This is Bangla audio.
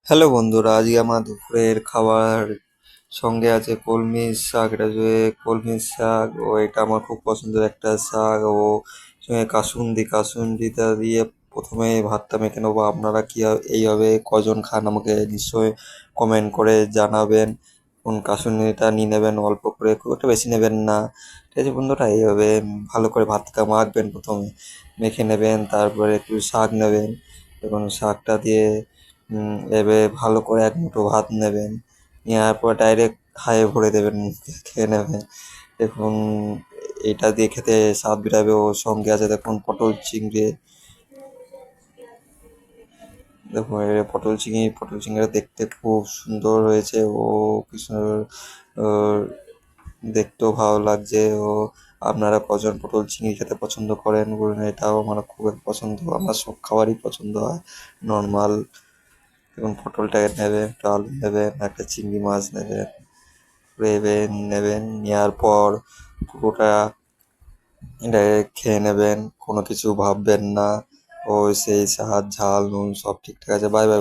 হ্যালো বন্ধুরা, আজকে আমার দুপুরের খাবার সঙ্গে আছে কলমি শাক। এটা যে কলমি শাক, এটা আমার খুব পছন্দের একটা শাক। সঙ্গে কাসুন্দিটা দিয়ে প্রথমে ভাতটা মেখে নেবো। আপনারা কি এইভাবে কজন খান আমাকে নিশ্চয়ই কমেন্ট করে জানাবেন। কোন কাসুন্দিটা নিয়ে নেবেন, অল্প করে, খুব একটা বেশি নেবেন না। ঠিক আছে বন্ধুরা, এইভাবে ভালো করে ভাতটা মাখবেন। প্রথমে মেখে নেবেন, তারপরে একটু শাক নেবেন এবং শাকটা দিয়ে এবার ভালো করে এক মুঠো ভাত নেবেন। নেওয়ার পর ডাইরেক্ট হাঁড়ি ভরে দেবেন, মুখে খেয়ে নেবেন। দেখুন, এটা দিয়ে খেতে স্বাদ বেরাবে। ও সঙ্গে আছে দেখুন পটল চিংড়ি। দেখুন, এটা পটল চিংড়িটা দেখতে খুব সুন্দর হয়েছে। ও কি সুন্দর, ও দেখতেও ভালো লাগছে। আপনারা কজন পটল চিংড়ি খেতে পছন্দ করেন বলুন? এটাও আমার খুব পছন্দ, আমার সব খাবারই পছন্দ হয় নর্মাল। এবং পটলটাকে নেবেন, একটা আলু নেবেন, একটা চিংড়ি মাছ নেবেন, নেবেন। নেওয়ার পর পুরোটা ডাইরেক্ট খেয়ে নেবেন, কোনো কিছু ভাববেন না। সেই স্বাদ ঝাল নুন সব ঠিকঠাক আছে। Bye bye.